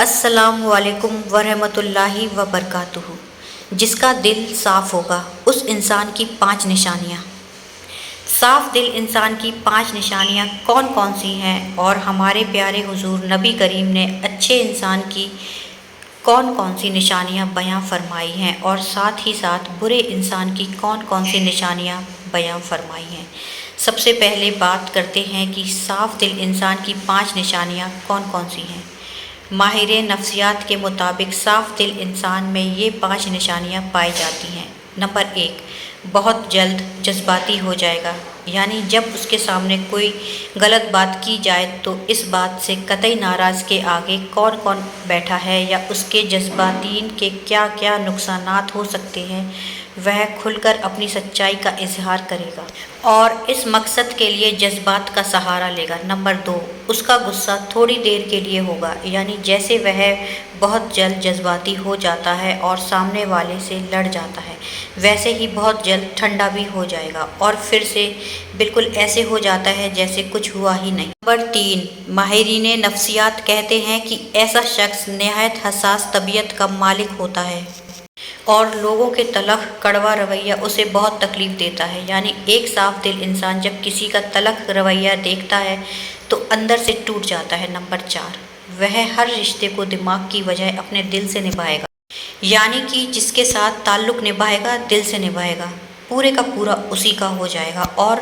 السلام علیکم ورحمۃ اللہ وبرکاتہ۔ جس کا دل صاف ہوگا اس انسان کی 5 نشانیاں۔ صاف دل انسان کی 5 نشانیاں کون کون سی ہیں اور ہمارے پیارے حضور نبی کریم نے اچھے انسان کی کون کون سی نشانیاں بیان فرمائی ہیں اور ساتھ ہی ساتھ برے انسان کی کون کون سی نشانیاں بیان فرمائی ہیں۔ سب سے پہلے بات کرتے ہیں کہ صاف دل انسان کی 5 نشانیاں کون کون سی ہیں۔ ماہر نفسیات کے مطابق صاف دل انسان میں یہ 5 نشانیاں پائی جاتی ہیں۔ نمبر 1، بہت جلد جذباتی ہو جائے گا، یعنی جب اس کے سامنے کوئی غلط بات کی جائے تو اس بات سے قطعی ناراض کے آگے کون کون بیٹھا ہے یا اس کے جذباتین کے کیا کیا نقصانات ہو سکتے ہیں وہ کھل کر اپنی سچائی کا اظہار کرے گا اور اس مقصد کے لیے جذبات کا سہارا لے گا۔ نمبر 2، اس کا غصہ تھوڑی دیر کے لیے ہوگا، یعنی جیسے وہ بہت جلد جذباتی ہو جاتا ہے اور سامنے والے سے لڑ جاتا ہے ویسے ہی بہت جلد ٹھنڈا بھی ہو جائے گا اور پھر سے بالکل ایسے ہو جاتا ہے جیسے کچھ ہوا ہی نہیں۔ نمبر 3، ماہرین نفسیات کہتے ہیں کہ ایسا شخص نہایت حساس طبیعت کا مالک ہوتا ہے اور لوگوں کے تلخ کڑوا رویہ اسے بہت تکلیف دیتا ہے، یعنی ایک صاف دل انسان جب کسی کا تلخ رویہ دیکھتا ہے تو اندر سے ٹوٹ جاتا ہے۔ نمبر 4، وہ ہر رشتے کو دماغ کی بجائے اپنے دل سے نبھائے گا، یعنی کہ جس کے ساتھ تعلق نبھائے گا دل سے نبھائے گا، پورے کا پورا اسی کا ہو جائے گا اور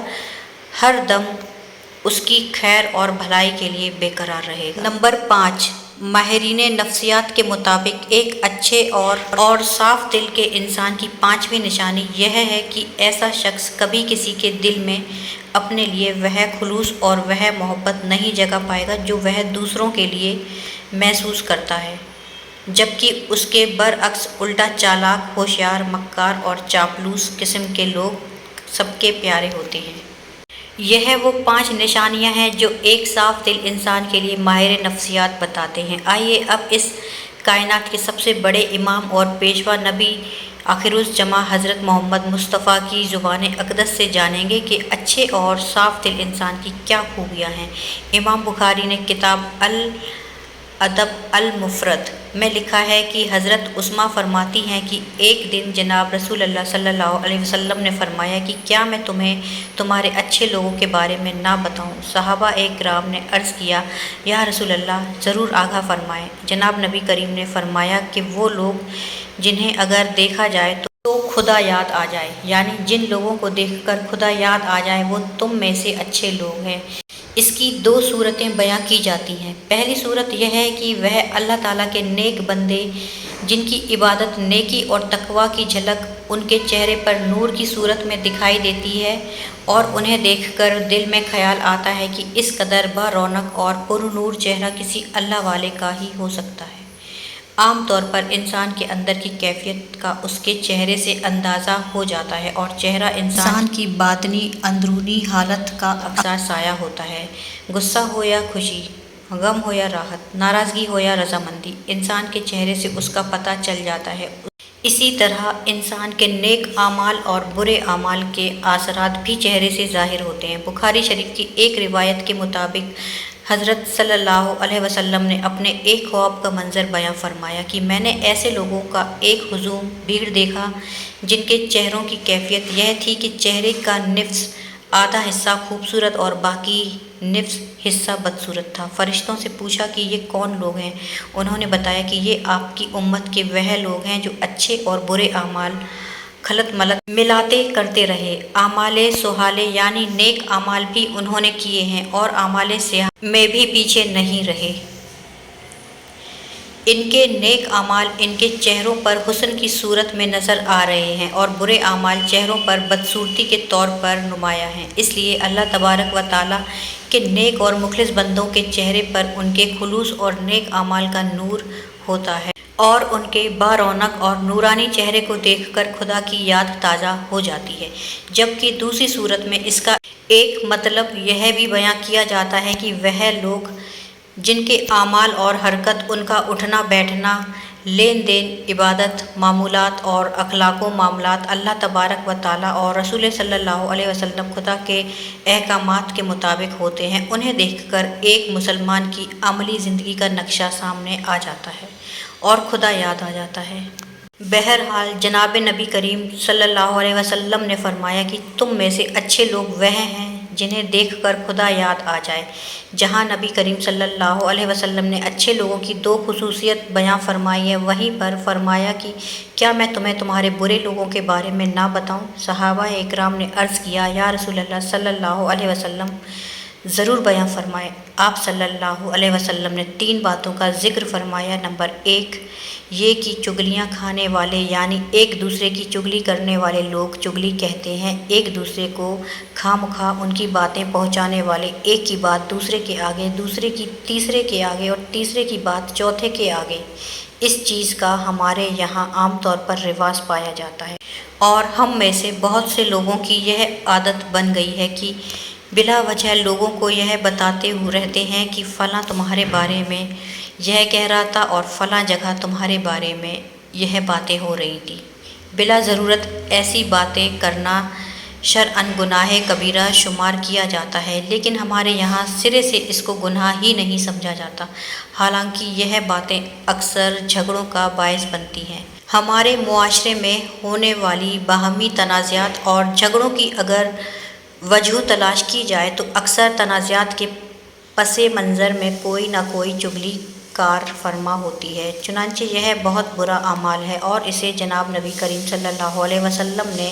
ہر دم اس کی خیر اور بھلائی کے لیے بے قرار رہے گا۔ نمبر 5، ماہرین نفسیات کے مطابق ایک اچھے اور صاف دل کے انسان کی 5ویں نشانی یہ ہے کہ ایسا شخص کبھی کسی کے دل میں اپنے لیے وہ خلوص اور وہ محبت نہیں جگہ پائے گا جو وہ دوسروں کے لیے محسوس کرتا ہے، جبکہ اس کے برعکس الٹا چالاک، ہوشیار، مکار اور چاپلوس قسم کے لوگ سب کے پیارے ہوتے ہیں۔ یہ وہ 5 نشانیاں ہیں جو ایک صاف دل انسان کے لیے ماہر نفسیات بتاتے ہیں۔ آئیے اب اس کائنات کے سب سے بڑے امام اور پیشوا نبی آخرالزماں حضرت محمد مصطفیٰ کی زبان اقدس سے جانیں گے کہ اچھے اور صاف دل انسان کی کیا خوبیاں ہیں۔ امام بخاری نے کتاب الادب المفرد میں لکھا ہے کہ حضرت اسماء فرماتی ہیں کہ ایک دن جناب رسول اللہ صلی اللہ علیہ وسلم نے فرمایا کہ کیا میں تمہیں تمہارے اچھے لوگوں کے بارے میں نہ بتاؤں؟ صحابہ کرام نے عرض کیا، یا رسول اللہ ضرور آگاہ فرمائیں۔ جناب نبی کریم نے فرمایا کہ وہ لوگ جنہیں اگر دیکھا جائے تو خدا یاد آ جائے، یعنی جن لوگوں کو دیکھ کر خدا یاد آ جائے وہ تم میں سے اچھے لوگ ہیں۔ اس کی 2 صورتیں بیان کی جاتی ہیں۔ پہلی صورت یہ ہے کہ وہ اللہ تعالیٰ کے نیک بندے جن کی عبادت، نیکی اور تقویٰ کی جھلک ان کے چہرے پر نور کی صورت میں دکھائی دیتی ہے اور انہیں دیکھ کر دل میں خیال آتا ہے کہ اس قدر با رونق اور پر نور چہرہ کسی اللہ والے کا ہی ہو سکتا ہے۔ عام طور پر انسان کے اندر کی کیفیت کا اس کے چہرے سے اندازہ ہو جاتا ہے اور چہرہ انسان کی باطنی اندرونی حالت کا اکثر سایہ ہوتا ہے۔ غصہ ہو یا خوشی، غم ہو یا راحت، ناراضگی ہو یا رضامندی، انسان کے چہرے سے اس کا پتہ چل جاتا ہے۔ اسی طرح انسان کے نیک اعمال اور برے اعمال کے اثرات بھی چہرے سے ظاہر ہوتے ہیں۔ بخاری شریف کی ایک روایت کے مطابق حضرت صلی اللہ علیہ وسلم نے اپنے ایک خواب کا منظر بیان فرمایا کہ میں نے ایسے لوگوں کا ایک ہجوم بھیڑ دیکھا جن کے چہروں کی کیفیت یہ تھی کہ چہرے کا نصف آدھا حصہ خوبصورت اور باقی نصف حصہ بدصورت تھا۔ فرشتوں سے پوچھا کہ یہ کون لوگ ہیں؟ انہوں نے بتایا کہ یہ آپ کی امت کے وہ لوگ ہیں جو اچھے اور برے اعمال خلط ملط ملاتے کرتے رہے۔ اعمال صالحہ یعنی نیک اعمال بھی انہوں نے کیے ہیں اور اعمال سیئہ میں بھی پیچھے نہیں رہے۔ ان کے نیک اعمال ان کے چہروں پر حسن کی صورت میں نظر آ رہے ہیں اور برے اعمال چہروں پر بدصورتی کے طور پر نمایاں ہیں۔ اس لیے اللہ تبارک و تعالیٰ کے نیک اور مخلص بندوں کے چہرے پر ان کے خلوص اور نیک اعمال کا نور ہوتا ہے اور ان کے با رونق اور نورانی چہرے کو دیکھ کر خدا کی یاد تازہ ہو جاتی ہے۔ جبکہ دوسری صورت میں اس کا ایک مطلب یہ بھی بیان کیا جاتا ہے کہ وہ لوگ جن کے اعمال اور حرکت، ان کا اٹھنا بیٹھنا، لین دین، عبادت، معمولات اور اخلاق و معاملات اللہ تبارک و تعالیٰ اور رسول صلی اللہ علیہ وسلم خدا کے احکامات کے مطابق ہوتے ہیں، انہیں دیکھ کر ایک مسلمان کی عملی زندگی کا نقشہ سامنے آ جاتا ہے اور خدا یاد آ جاتا ہے۔ بہرحال جناب نبی کریم صلی اللہ علیہ وسلم نے فرمایا کہ تم میں سے اچھے لوگ وہ ہیں جنہیں دیکھ کر خدا یاد آ جائے۔ جہاں نبی کریم صلی اللہ علیہ وسلم نے اچھے لوگوں کی دو خصوصیت بیان فرمائی ہے، وہیں پر فرمایا کہ کیا میں تمہیں تمہارے برے لوگوں کے بارے میں نہ بتاؤں؟ صحابہ اکرام نے عرض کیا، یا رسول اللہ صلی اللہ علیہ وسلم ضرور بیان فرمائے۔ آپ صلی اللہ علیہ وسلم نے 3 باتوں کا ذکر فرمایا۔ نمبر 1 یہ کہ چگلیاں کھانے والے یعنی ایک دوسرے کی چگلی کرنے والے لوگ چگلی کہتے ہیں، ایک دوسرے کو خواہ مخواہ ان کی باتیں پہنچانے والے، ایک کی بات دوسرے کے آگے، دوسرے کی تیسرے کے آگے اور تیسرے کی بات چوتھے کے آگے۔ اس چیز کا ہمارے یہاں عام طور پر رواج پایا جاتا ہے اور ہم میں سے بہت سے لوگوں کی یہ عادت بن گئی ہے کہ بلا وجہ لوگوں کو یہ بتاتے رہتے ہیں کہ فلاں تمہارے بارے میں یہ کہہ رہا تھا اور فلاں جگہ تمہارے بارے میں یہ باتیں ہو رہی تھی۔ بلا ضرورت ایسی باتیں کرنا شرعاً گناہ کبیرہ شمار کیا جاتا ہے، لیکن ہمارے یہاں سرے سے اس کو گناہ ہی نہیں سمجھا جاتا، حالانکہ یہ باتیں اکثر جھگڑوں کا باعث بنتی ہیں۔ ہمارے معاشرے میں ہونے والی باہمی تنازعات اور جھگڑوں کی اگر وجہ تلاش کی جائے تو اکثر تنازعات کے پس منظر میں کوئی نہ کوئی چگلی کار فرما ہوتی ہے، چنانچہ یہ بہت برا اعمال ہے اور اسے جناب نبی کریم صلی اللہ علیہ وسلم نے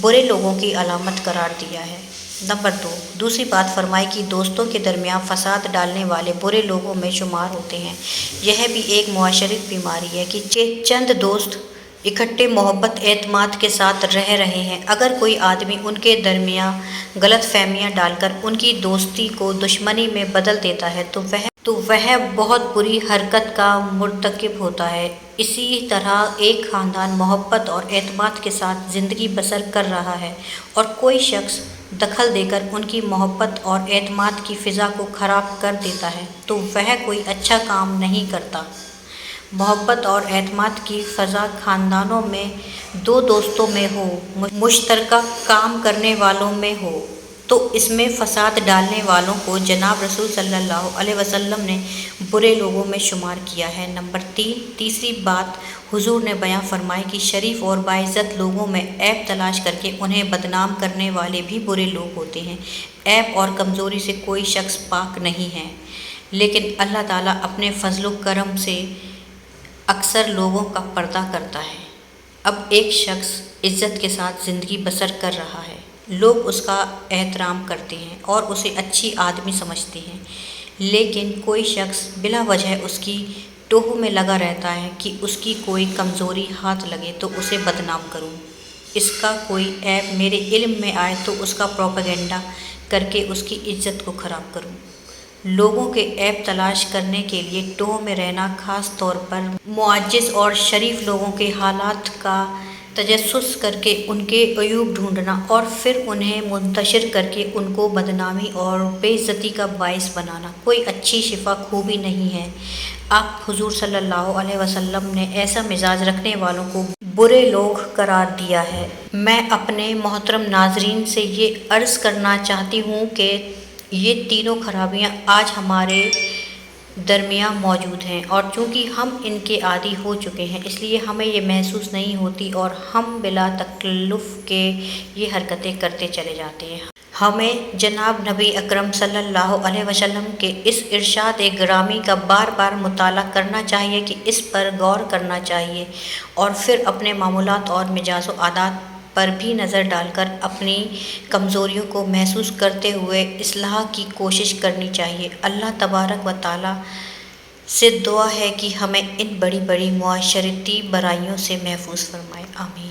برے لوگوں کی علامت قرار دیا ہے۔ نمبر 2 دوسری بات فرمائی کہ دوستوں کے درمیان فساد ڈالنے والے برے لوگوں میں شمار ہوتے ہیں۔ یہ بھی ایک معاشرتی بیماری ہے کہ چند دوست اکٹھے محبت اعتماد کے ساتھ رہ رہے ہیں، اگر کوئی آدمی ان کے درمیان غلط فہمیاں ڈال کر ان کی دوستی کو دشمنی میں بدل دیتا ہے تو وہ بہت بری حرکت کا مرتکب ہوتا ہے۔ اسی طرح ایک خاندان محبت اور اعتماد کے ساتھ زندگی بسر کر رہا ہے اور کوئی شخص دخل دے کر ان کی محبت اور اعتماد کی فضا کو خراب کر دیتا ہے تو وہ کوئی اچھا کام نہیں کرتا۔ محبت اور اعتماد کی فضا خاندانوں میں، 2 دوستوں میں ہو، مشترکہ کام کرنے والوں میں ہو تو اس میں فساد ڈالنے والوں کو جناب رسول صلی اللہ علیہ وسلم نے برے لوگوں میں شمار کیا ہے۔ نمبر 3 تیسری بات حضور نے بیان فرمائی کہ شریف اور باعزت لوگوں میں عیب تلاش کر کے انہیں بدنام کرنے والے بھی برے لوگ ہوتے ہیں۔ عیب اور کمزوری سے کوئی شخص پاک نہیں ہے، لیکن اللہ تعالیٰ اپنے فضل و کرم سے اکثر لوگوں کا پردہ کرتا ہے۔ اب ایک شخص عزت کے ساتھ زندگی بسر کر رہا ہے، لوگ اس کا احترام کرتے ہیں اور اسے اچھی آدمی سمجھتے ہیں، لیکن کوئی شخص بلا وجہ اس کی ٹوہ میں لگا رہتا ہے کہ اس کی کوئی کمزوری ہاتھ لگے تو اسے بدنام کروں، اس کا کوئی عیب میرے علم میں آئے تو اس کا پروپیگنڈا کر کے اس کی عزت کو خراب کروں۔ لوگوں کے عیب تلاش کرنے کے لیے ٹوہ میں رہنا، خاص طور پر معزز اور شریف لوگوں کے حالات کا تجسس کر کے ان کے عیوب ڈھونڈنا اور پھر انہیں منتشر کر کے ان کو بدنامی اور بے عزتی کا باعث بنانا کوئی اچھی شفا خوبی نہیں ہے۔ آپ حضور صلی اللہ علیہ وسلم نے ایسا مزاج رکھنے والوں کو برے لوگ قرار دیا ہے۔ میں اپنے محترم ناظرین سے یہ عرض کرنا چاہتی ہوں کہ یہ تینوں خرابیاں آج ہمارے درمیان موجود ہیں اور چونکہ ہم ان کے عادی ہو چکے ہیں اس لیے ہمیں یہ محسوس نہیں ہوتی اور ہم بلا تکلف کے یہ حرکتیں کرتے چلے جاتے ہیں۔ ہمیں جناب نبی اکرم صلی اللہ علیہ وسلم کے اس ارشاد گرامی کا بار بار مطالعہ کرنا چاہیے کہ اس پر غور کرنا چاہیے اور پھر اپنے معمولات اور مزاج و عادات پر بھی نظر ڈال کر اپنی کمزوریوں کو محسوس کرتے ہوئے اصلاح کی کوشش کرنی چاہیے۔ اللہ تبارک و تعالیٰ سے دعا ہے کہ ہمیں ان بڑی بڑی معاشرتی برائیوں سے محفوظ فرمائے، آمین۔